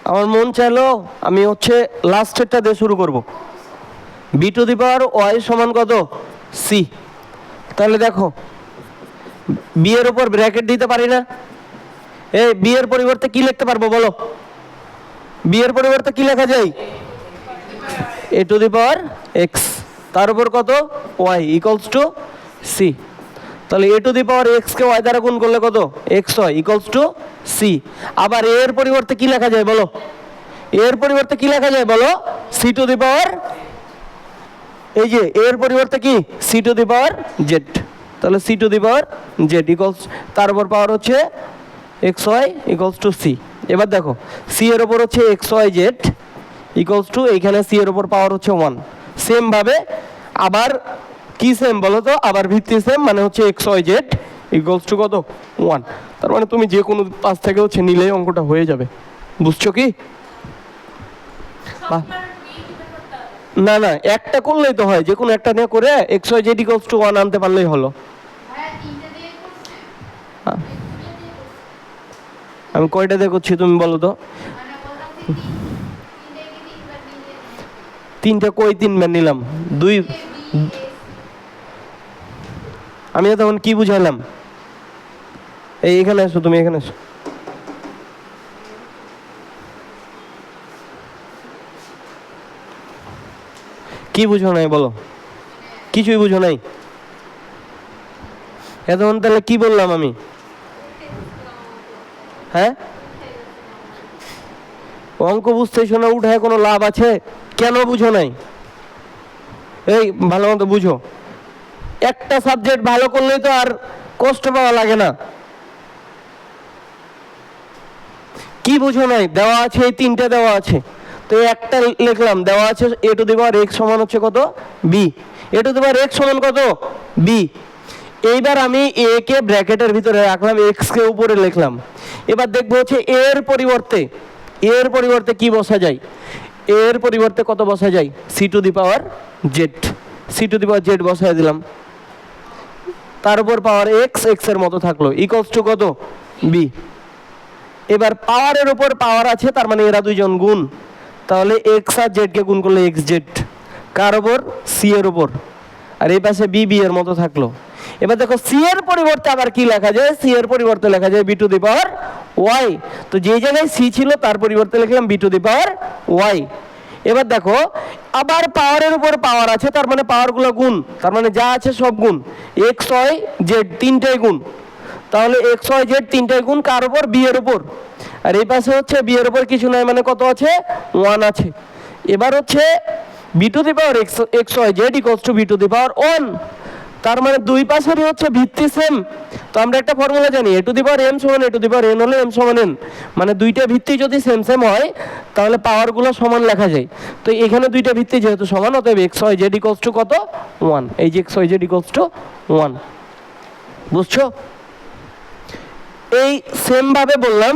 আমার মন চাইলো আমি হচ্ছে লাস্টেরটা দিয়ে শুরু করব। B to the power Y সমান কত, সি। তাহলে দেখো, বি এর উপর ব্র্যাকেট দিতে পারি না? এই বি এর পরিবর্তে কি লিখতে পারবো বলো? বি এর পরিবর্তে কি লেখা যায়, এ টু দি পাওয়ার এক্স, তার উপর কত, ওয়াই ইকুয়ালস টু সি। তাহলে a to the power x কে ওয়াই দ্বারা গুণ করলে কত, x y equals to c. আবার এর পরিবর্তে কি লেখা যায় বলো? এর পরিবর্তে কি লেখা যায় বলো? সি টু দি পাওয়ার, এই যে এর পরিবর্তে কি, c to the power Z. তাহলে c to the power z equals, তার উপর পাওয়ার হচ্ছে x y equals to c. এবার দেখো, সি এর উপর হচ্ছে x Y Z equals to, এইখানে সি এর উপর পাওয়ার হচ্ছে 1। সেম ভাবে আবার কি সেম বলো তো, আবার ভিত্তি সেম, মানে হচ্ছে x Y Z equals to কত, 1। তার মানে তুমি যে কোনো পাশ থেকে হচ্ছে নিলেই অঙ্কটা হয়ে যাবে। বুঝছো কি? না না, একটা করলেই তো হয়, যে কোনো একটা নিয়ে করে x Y Z equals to 1 আনতে পারলেই হলো। আ- আমি কয়টা দিয়ে করছি তুমি বলো তো? তিনটা কই তিনবার নিলাম? দুই। আমি তখন কি বুঝাইলাম? এই এখানে এসো, তুমি এখানে এসো। কি বুঝো নাই বলো? কিছুই বুঝো নাই? এতক্ষণ তাহলে কি বললাম আমি? হ্যাঁ, অঙ্ক বুঝতেছো না, উঠায় কোনো লাভ আছে? কেন বুঝো নাই? এই ভালো মতো বুঝো। একটা সাবজেক্ট ভালো করলেই তো আর কষ্ট পাওয়া লাগে না। কি বুঝো নাই? দেওয়া আছে এই তিনটা দেওয়া আছে, তো একটা লিখলাম, দেওয়া আছে এ টু দি পাওয়ার এক্স সমান হচ্ছে কত? B. A to the power x সমান কত? বি। এইবার আমি এ কে ব্র্যাকেটের ভিতরে রাখলাম, এক্স কে উপরে লিখলাম। এবার দেখবো হচ্ছে এর পরিবর্তে কি বসা যায়? এর পরিবর্তে কত বসা যায়? C to the power z. C to the power z বসায় দিলাম, তার উপর পাওয়ার এক্স, এক্স এর মতো থাকলো, ইকুয়ালস টু কত? বি। এবার পাওয়ারের উপর পাওয়ার আছে, তার মানে এরা দুইজন গুণ, তাহলে এক্স আর জেড কে গুণ করলে এক্স জেড। কার উপর? সি এর উপর। আর এই পাশে বি, বি এর মতো থাকলো। এবার দেখো সি এর পরিবর্তে আবার কি লেখা যায়? সি এর পরিবর্তে লেখা যায় b to the power y. তো যেই জায়গায় সি ছিল তার পরিবর্তে লিখলাম b to the power y. এবার দেখো আবার পাওয়ারের উপর পাওয়ার আছে, তার মানে পাওয়ারগুলো গুণ, তার মানে যা আছে সব গুণ, এক্স ওয়াই জেড তিনটাই গুণ। তাহলে এক্স ওয়াই জেড তিনটাই গুণ কার উপর? বি এর উপর। আর এই পাশে হচ্ছে বি এর উপর কিছু নাই, মানে কত আছে? 1 আছে। এবার হচ্ছে b to the power x Y Z equals to b to the power 1। তার মানে দুই পাশেরই হচ্ছে ভিত্তি সেম। তো আমরা একটা ফর্মুলা জানি, a to the power M সমান এ টু দি পাওয়ার এন হলে এম সমান এন, মানে দুইটা ভিত্তি যদি সেম সেম হয় তাহলে পাওয়ারগুলো সমান লেখা যায়। তো এখানে দুইটা ভিত্তি যেহেতু সমান, অতএব x Y Z equals to কত? 1। এই যে x Y Z equals to 1, বুঝছো? এই সেম ভাবে বললাম,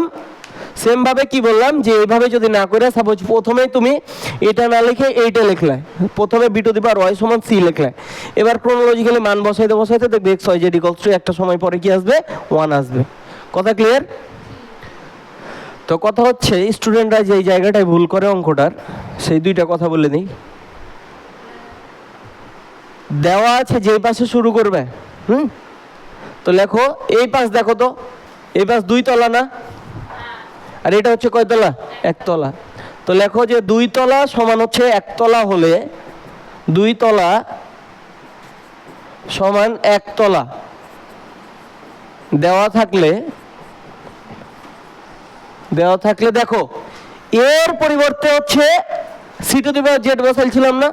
সেম ভাবে কি বললাম যে এইভাবে যদি না করে, সাপোজ প্রথমে তুমি এটা না লিখে এইটা লিখলে, প্রথমে b to the power Y সমান সি লিখলে, এবার ক্রোনোলজিক্যালি মান বসাইতে দেখবে x Y Z equals to একটা সময় পরে কি আসবে? 1 আসবে। কথা ক্লিয়ার? তো কথা হচ্ছে স্টুডেন্টরা যে জায়গাটায় ভুল করে অঙ্কটার, সেই দুইটা কথা বলে দিই। দেওয়া আছে যেই পাশে শুরু করবে, তো লেখো এই পাশ, দেখো তো এই পাশ 2 তলা না, আর এটা হচ্ছে কয় তলা? 1 তলা। তো লেখো যে 2 তলা সমান হচ্ছে 1 তলা হলে 2 তলা সমান 1 তলা দেওয়া থাকলে দেখো এর পরিবর্তে হচ্ছে c to the power z বসাইছিলাম না,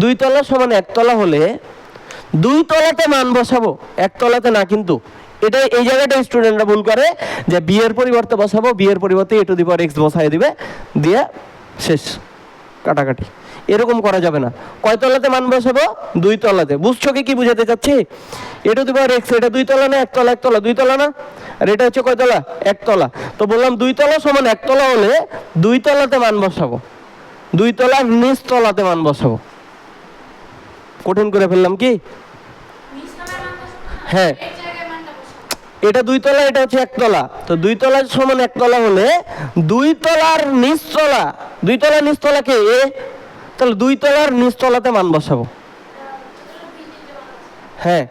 2 তলা সমান 1 তলা হলে 2 তলাতে মান বসাবো, 1 তলাতে না। কিন্তু এটা এই জায়গাটা স্টুডেন্টরা ভুল করে যে বি এর পরিবর্তে বসাবো, বি এর পরিবর্তে এ টু দি পাওয়ার এক্স বসাই দিবে, দিয়ে শেষ, কাটাকাটি। এরকম করা যাবে না। কয় তলাতে মান বসাবো? 2 তলাতে। বুঝছো কি বুঝাতে চাচ্ছি? এ টু দি পাওয়ার এক্স, এটা 2 তলা না 1 তলা? 1 তলা, 2 তলা না? আর এটা হচ্ছে কয় তলা? 1 তলা। তো বললাম 2 তলা সমান 1 তলা হলে 2 তলাতে মান বসাবো, 2 তলার নিচ তলাতে মান বসাবো। কঠিন করে ফেললাম কি? হ্যাঁ, এটা 2 তলা, এটা হচ্ছে 1 তলা। তো 2 তলা সমান 1 তলা হলে 2 তলার নিচ তলা, 2 তলার নিচ তলা কে? এ। তাহলে 2 তলার নিচ তলাতে মান বসাবো। হ্যাঁ,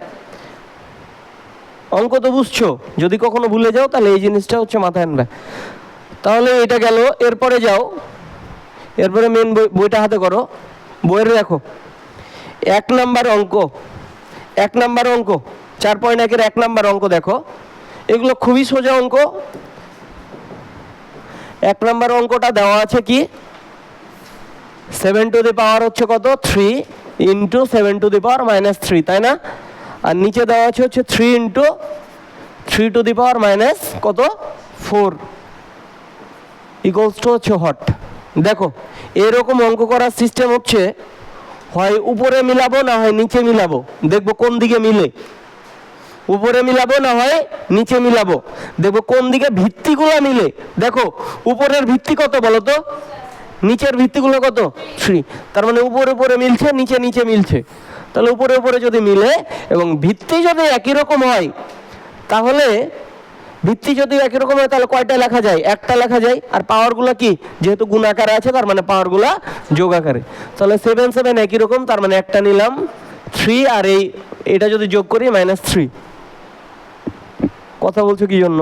অঙ্ক তো বুঝছো, যদি কখনো ভুলে যাও তাহলে এই জিনিসটা হচ্ছে মাথায় আনবে। তাহলে এটা গেল, এরপরে যাও, এরপরে মেন বইটা হাতে করো, বইয়ের দেখো 1 নাম্বার অঙ্ক, 1 নাম্বার অঙ্ক 4.1 এর 1 নাম্বার অঙ্ক দেখো। এগুলো খুবই সোজা অঙ্ক। 1 নাম্বার অঙ্কটা দেওয়া আছে কি? 7 টু দি পাওয়ার হচ্ছে কত? 3 ইন্টু 7 টু দি পাওয়ার -3, তাই না? আর নিচে দেওয়া আছে হচ্ছে 3 into 3 two the power minus কত? 4 ইকুয়ালস টু হচ্ছে হট। দেখো এরকম অঙ্ক করার সিস্টেম হচ্ছে হয় উপরে মিলাবো না হয় নিচে মিলাবো, দেখবো কোন দিকে মিলে। উপরে মিলাবো না হয় নিচে মিলাবো, দেখবো কোন দিকে ভিত্তিগুলো মিলে। দেখো উপরের ভিত্তি কত বলো তো? নিচের ভিত্তিগুলো কত 3, তার মানে উপরে উপরে মিলছে, নিচে নিচে মিলছে। তাহলে উপরে উপরে যদি মিলে এবং ভিত্তি যদি একই রকম হয়, তাহলে ভিত্তি যদি একই রকম হয় তাহলে কয়টা লেখা যায়? একটা লেখা যায়। আর পাওয়ারগুলো কি, যেহেতু গুণ আকারে আছে তার মানে পাওয়ারগুলো যোগ আকারে। তাহলে 7 7 একই রকম, তার মানে একটা নিলাম 3, আর এটা যদি যোগ করি -3। কথা বলছো কি জন্য?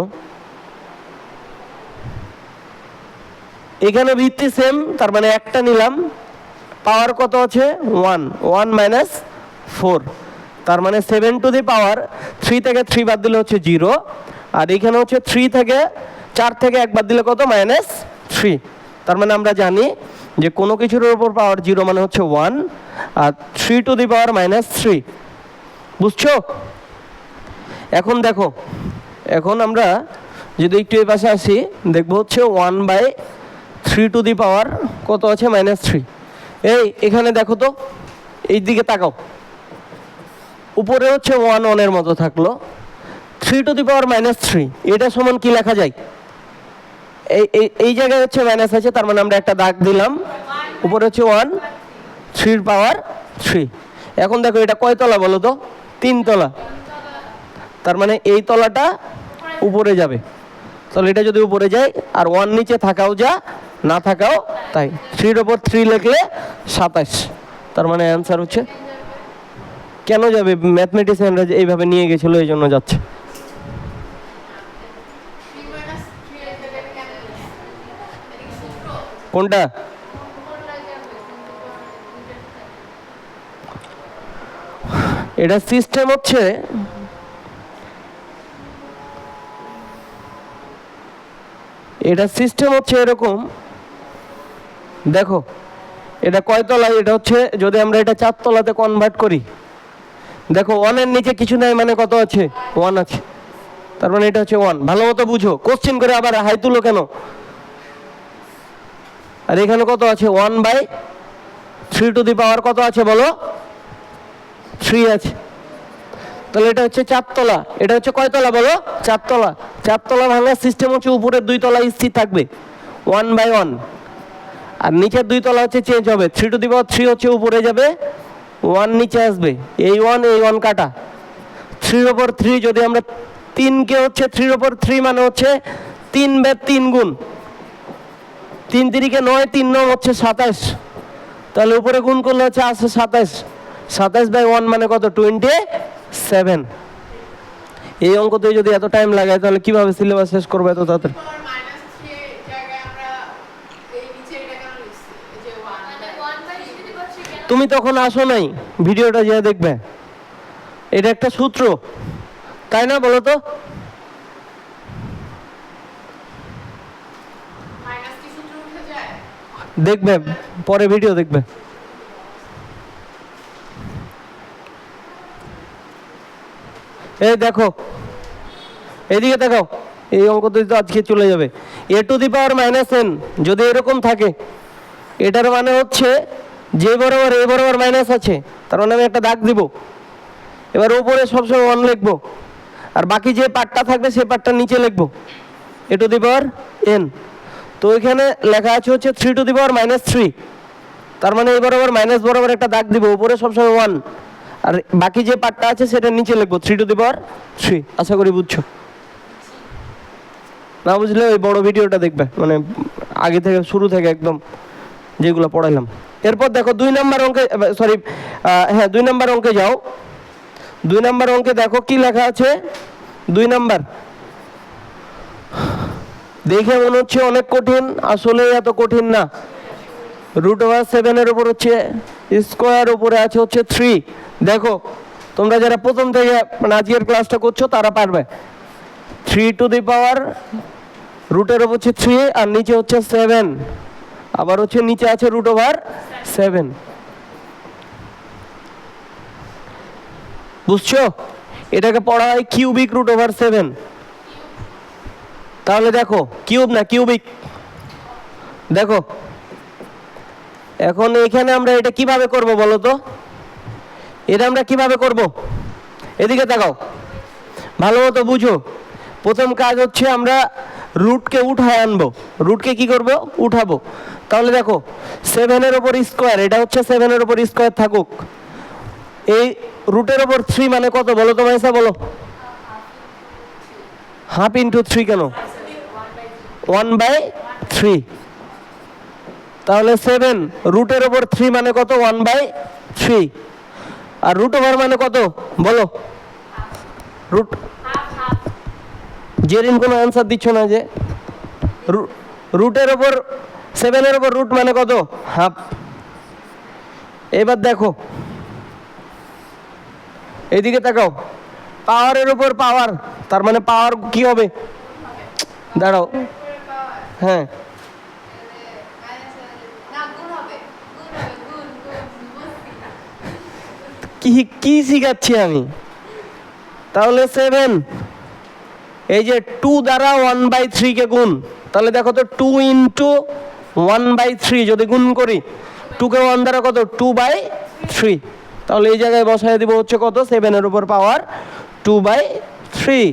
এখানে ভিত্তি সেম, তার মানে একটা নিলাম, পাওয়ার কত আছে 1, 1 - 4, তার মানে 7 টু দি পাওয়ার 3 থেকে 3 বাদ দিলে হচ্ছে 0, আর এখানে হচ্ছে 3 থেকে 4 থেকে 1 বাদ দিলে কত -3। তার মানে আমরা জানি যে কোনো কিছুর উপর পাওয়ার 0 মানে হচ্ছে 1, আর 3 টু দি পাওয়ার -3। বুঝছো? এখন দেখো, এখন আমরা যদি একটু এই পাশে আসি, দেখবো হচ্ছে 1/3 টু দি পাওয়ার কত আছে -3। এখানে দেখো তো, এই দিকে তাকাও, উপরে হচ্ছে 1 1 এর মতো থাকলো, 3 টু দি পাওয়ার -3, এটা সমান কি লেখা যায়? এই জায়গায় হচ্ছে মাইনাস আছে, তার মানে আমরা একটা দাগ দিলাম, উপরে হচ্ছে 1, 3 পাওয়ার 3। এখন দেখো এটা কয় তলা বলো তো? 3 তলা, তার মানে এই তলাটা উপরে যাবে। তাহলে এটা যদি উপরে যায়, আর 1 নিচে থাকাও যা, না থাকাও তাই, 3 এর উপর 3 লিখলে 27। তার মানে অ্যান্সার হচ্ছে, কেন যাবে? ম্যাথমেটিশিয়ানরা এইভাবে নিয়ে গেছিল, এই জন্য যাচ্ছে। কোনটা? এটা সিস্টেম হচ্ছে, এরকম। দেখো এটা কয় তলায়? এটা হচ্ছে, যদি আমরা এটা 4 তলাতে কনভার্ট করি, দেখো 1 এর নিচে কিছু নাই মানে কত আছে? 1 আছে, তার মানে এটা হচ্ছে 1। ভালো মতো বুঝো, কোশ্চেন করে আবার হাই তুলো কেন? আর এখানে কত আছে? 1/3 টু দি পাওয়ার কত আছে বলো? 3 আছে। তাহলে এটা হচ্ছে 4 তলা। এটা হচ্ছে কয় তলা বলো? 4 তলা। 4 তলা ভাঙার সিস্টেম হচ্ছে উপরের 2 তলা স্থির থাকবে 1/1, আর নিচের 2 তলা হচ্ছে চেঞ্জ হবে। 3 টু দি পাওয়ার 3 হচ্ছে উপরে যাবে, 1 নিচে আসবে, এই 1 কাটা। 3 এর উপর 3 যদি আমরা 3 কে হচ্ছে 3 এর উপর 3 মানে হচ্ছে 3/3 গুণ, 3 3 9, 3 9 হচ্ছে 27। তাহলে উপরে গুণ করলে হচ্ছে আসছে 27, 27/1 মানে কত? 27। এই অঙ্কতে যদি এত টাইম লাগায় তাহলে কিভাবে সিলেবাস শেষ করবে এত তাড়াতাড়ি? তুমি তখন আসো নাই, ভিডিওটা যে দেখবে, এটা একটা সূত্র, তাই না? বলো তো। দেখবে, পরে ভিডিও দেখবে। এই দেখো, এইদিকে দেখো, এই অঙ্কতে তো আজকে চলে যাবে। a to the power -n যদি এরকম থাকে, এটার মানে হচ্ছে যে বরাবর এ বরাবর মাইনাস আছে, তার মানে আমি একটা দাগ দিব। এবার উপরে সবসময় 1 লিখবো, আর বাকি যে পার্টটা থাকবে সেই পার্টটা নিচে লিখবো a to the power n। তো এখানে লেখা আছে হচ্ছে 3 টু দি পাওয়ার -3, তার মানে এই বরাবর মাইনাস বরাবর একটা দাগ দিব, উপরে সবসময় 1, আর বাকি যে পার্টটা আছে সেটা নিচে লিখবো 3 টু দি পাওয়ার 3। আশা করি বুঝছো। না বুঝলে ওই বড় ভিডিওটা দেখবে, মানে আগে থেকে শুরু থেকে একদম যেগুলো পড়াইলাম। এরপর দেখো 2 নাম্বার অঙ্কে, সরি হ্যাঁ 2 নাম্বার অঙ্কে যাও। 2 নাম্বার অঙ্কে দেখো কি লেখা আছে। 2 নাম্বার দেখে মনে হচ্ছে অনেক কঠিন, আসলে এত কঠিন না। √7 এর উপর হচ্ছে স্কোয়ার, উপরে আছে হচ্ছে 3। দেখো তোমরা যারা প্রথম থেকে মানে আজকের ক্লাসটা করছো তারা পারবে। 3 টু দি পাওয়ার রুটের উপর হচ্ছে 3, আর নিচে হচ্ছে 7, আবার হচ্ছে নিচে আছে √7। বুঝছো? এটাকে পড়া হয় কিউবিক √7। তাহলে দেখো, কিউব না কিউবিক। দেখো এখন এখানে আমরা এটা কিভাবে করব বলো তো? এটা আমরা কিভাবে করব? এদিকে তাকাও, ভালো মতো বুঝো। প্রথম কাজ হচ্ছে আমরা রুটকে উঠায় আনবো। রুটকে কি করব? উঠাবো। তাহলে দেখো 7-এর ওপর স্কোয়ার, এটা হচ্ছে 7-এর ওপর স্কোয়ার থাকুক, এই রুটের ওপর 3 মানে কত বলো তো মাইসা, বলো। হাফ ইন্টু 3 কেন? 1/3। তাহলে 7 রুটের ওপর 3 মানে কত? 1/3। আর রুট ওভার মানে কত বলো? রুট। জেরিন কোনো অ্যান্সার দিচ্ছ না যে। রুটের ওপর 7-এর ওপর রুট মানে কত? হাফ। এবার দেখো এইদিকে তাকাও, পাওয়ারের উপর পাওয়ার, তার মানে পাওয়ার কি হবে? দাঁড়াও, হ্যাঁ কি কি শিখাচ্ছি আমি? তাহলে 7 এই যে 2 দ্বারা 1/3 কে গুণ, তাহলে দেখো তো 2 ইন্টু 1/3 যদি গুণ করি, 2 কে 1 দ্বারা কত? 2/3। তাহলে এই জায়গায় বসায় দিব হচ্ছে কত? 7-এর উপর পাওয়ার 2/3।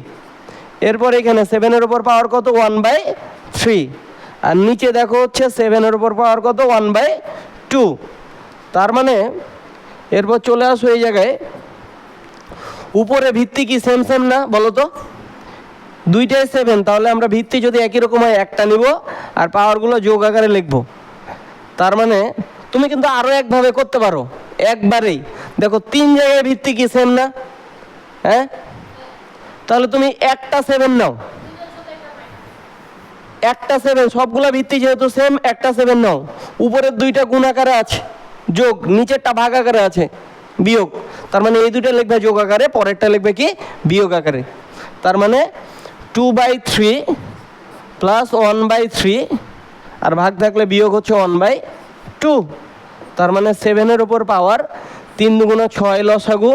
এরপর এখানে 7-এর উপর পাওয়ার কত? 1/3। আর নিচে দেখো হচ্ছে 7-এর উপর পাওয়ার কত? 1/2। তার মানে এরপর চলে আসো এই জায়গায়, উপরে ভিত্তি কি সেম সেম না বলো তো? দুইটাই 7, তাহলে আমরা ভিত্তি যদি একই রকম হয় একটা নিব আর পাওয়ারগুলো যোগ আকারে লিখবো। তার মানে তুমি কিন্তু আরো একভাবে করতে পারো, একবারেই দেখো 3 জায়গায় ভিত্তি কি সেম না? হ্যাঁ, তাহলে তুমি একটা 7 নাও, একটা 7, সবগুলা ভিত্তি যেহেতু সেম, একটা 7 নাও। উপরের দুইটা গুণ আকারে আছে যোগ, নিচেরটা ভাগ আকারে আছে বিয়োগ। তার মানে এই দুইটা লিখবে যোগ আকারে, পরেরটা লিখবে কি? বিয়োগ আকারে। তার মানে 2/3 প্লাস 1/3, আর ভাগ থাকলে বিয়োগ হচ্ছে 1/2। তার মানে 7-এর ওপর পাওয়ার 3 দুগুণা 6 লসাগু,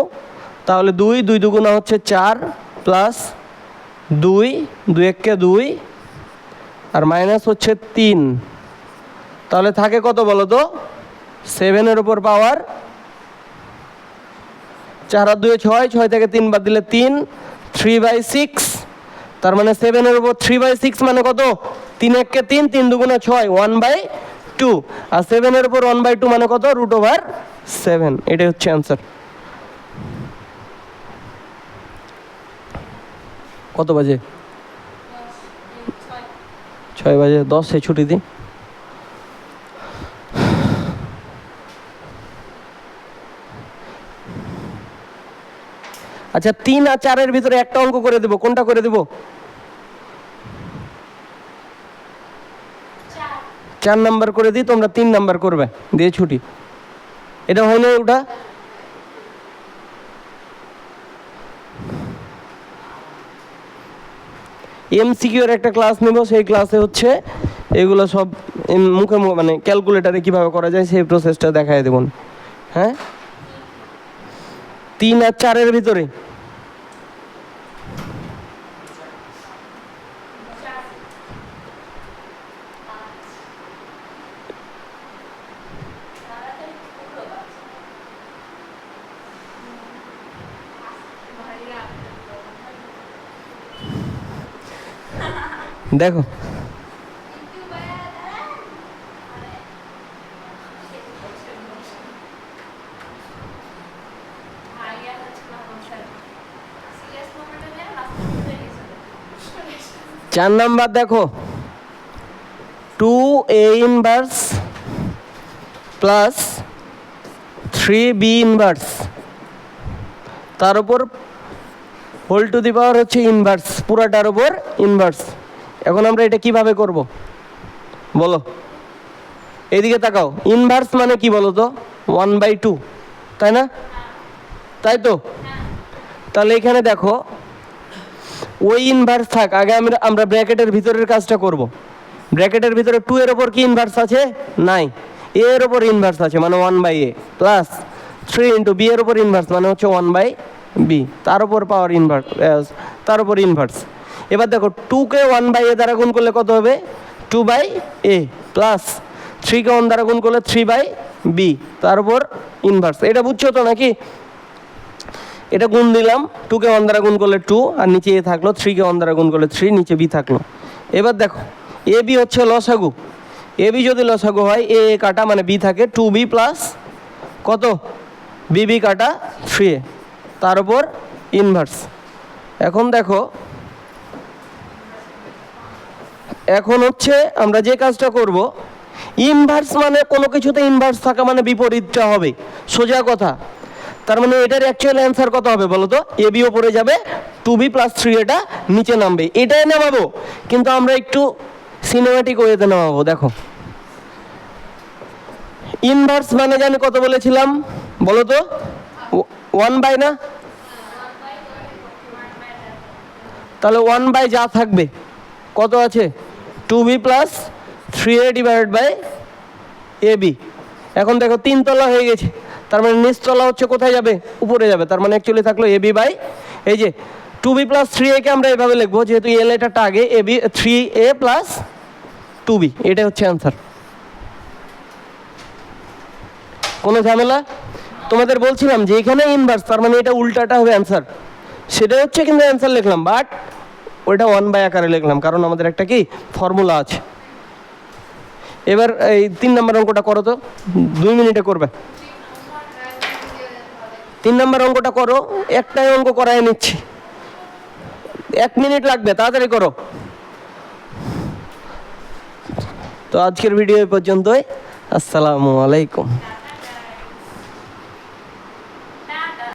তাহলে 2 2 দুগুণা হচ্ছে 4 প্লাস 2 2 1 2 আর মাইনাস হচ্ছে 3। তাহলে থাকে কত বলো তো? 7-এর ওপর পাওয়ার 4 আর 2 6, 6 থেকে 3 বাদ দিলে 3, 3/6। তার মানে 7-এর উপর 3/6 মানে কত? 3 1 3, 3 দুগুণা 6, 1/2। আর 7-এর উপর 1/2 মানে কত? √7। এটাই হচ্ছে অ্যান্সার। কত বাজে? 6 বাজে 10 ছুটি দিই। আচ্ছা 3 আর 4-এর ভিতরে একটা অঙ্ক করে দেব, কোনটা করে দেব? 4 নাম্বার করে দিই, তোমরা 3 নাম্বার করবে, দিয়ে ছুটি। এটা হয় না ওটা? MCQ এর একটা ক্লাস নেব, সেই ক্লাসে হচ্ছে এগুলো সব মুখে মানে ক্যালকুলেটারে কিভাবে করা যায় সেই প্রসেসটা দেখায় দেব। হ্যাঁ, 3 আর 4-এর ভিতরে দেখো চার নাম্বার দেখো 2A inverse plus 3B inverse, তার উপর হোল টু দি পাওয়ার হচ্ছে ইনভার্স, পুরাটার উপর ইনভার্স। এখন আমরা এটা কিভাবে করব বলো? এইদিকে তাকাও, ইনভার্স মানে কি বলো তো? 1/2, তাই না? তাই তো? তাহলে এখানে দেখো ওই ইনভার্স থাক, আগে আমরা ব্র্যাকেটের ভিতরের কাজটা করব। ব্র্যাকেটের ভিতরে 2 এর ওপর কি ইনভার্স আছে? নাই। A এর ওপর ইনভার্স আছে মানে 1/A প্লাস 3 ইন্টু B এর ওপর ইনভার্স মানে হচ্ছে 1/B, তার উপর পাওয়ার ইনভার্স, তার উপর ইনভার্স। এবার দেখো 2 কে 1/A দ্বারা গুণ করলে কত হবে? 2/A প্লাস 3 কে 1 দ্বারা গুণ করলে 3/B, তার উপর ইনভার্স। এটা বুঝছো তো নাকি? এটা গুণ দিলাম, 2 কে 1 দ্বারা গুণ করলে 2, আর নিচে A থাকলো, 3 কে 1 দ্বারা গুণ করলে 3, নিচে B থাকলো। এবার দেখো AB হচ্ছে লসাগু, এ বি যদি লসাগু হয় এ এ কাটা মানে বি থাকে 2b প্লাস কত বি বি কাটা 3a, তার উপর ইনভার্স। এখন দেখো, এখন হচ্ছে আমরা যে কাজটা করব, ইনভার্স মানে কোনো কিছুতে ইনভার্স থাকা মানে বিপরীতটা হবে, সোজা কথা। তার মানে এটার অ্যাকচুয়াল অ্যান্সার কত হবে বলো তো? এ বি ওপরে যাবে, 2b প্লাস 3 এটা নিচে নামবে, এটাই নামাবো, কিন্তু আমরা একটু সিনেমাটিক ওয়েতে নামাবো। দেখো, ইনভার্স মানে জানি কত বলেছিলাম বলো তো? 1/, না? তাহলে 1/, যা থাকবে কত আছে 2b plus 3a divided by a b. এখন দেখো 3 তলা হয়ে গেছে, তার মানে নিচ তলা হচ্ছে কোথায় যাবে? উপরে যাবে। তার মানে অ্যাকচুয়ালি থাকলো এ বি বাই এই যে 2b প্লাস 3a কে আমরা এভাবে লিখবো, যেহেতু এ লেটারটা আগে, A B 3a plus 2b, এটাই হচ্ছে অ্যান্সার। কোনো ঝামেলা? তোমাদের বলছিলাম যে এখানে ইনভার্স, তার মানে এটা উল্টাটা হবে অ্যান্সার, সেটাই হচ্ছে কিন্তু অ্যান্সার লিখলাম, বাট ওইটা 1/, আকারে লিখলাম, কারণ আমাদের একটা কি ফর্মুলা আছে। এবার এই 3 নম্বর অঙ্কটা করো তো, 2 মিনিটে করবে। 3 নম্বর অঙ্কটা করো, একটাই অঙ্ক করাই নিচ্ছি, 1 মিনিট লাগবে, তাড়াতাড়ি করো। তো আজকের ভিডিও এই পর্যন্তই, আসসালামু আলাইকুম।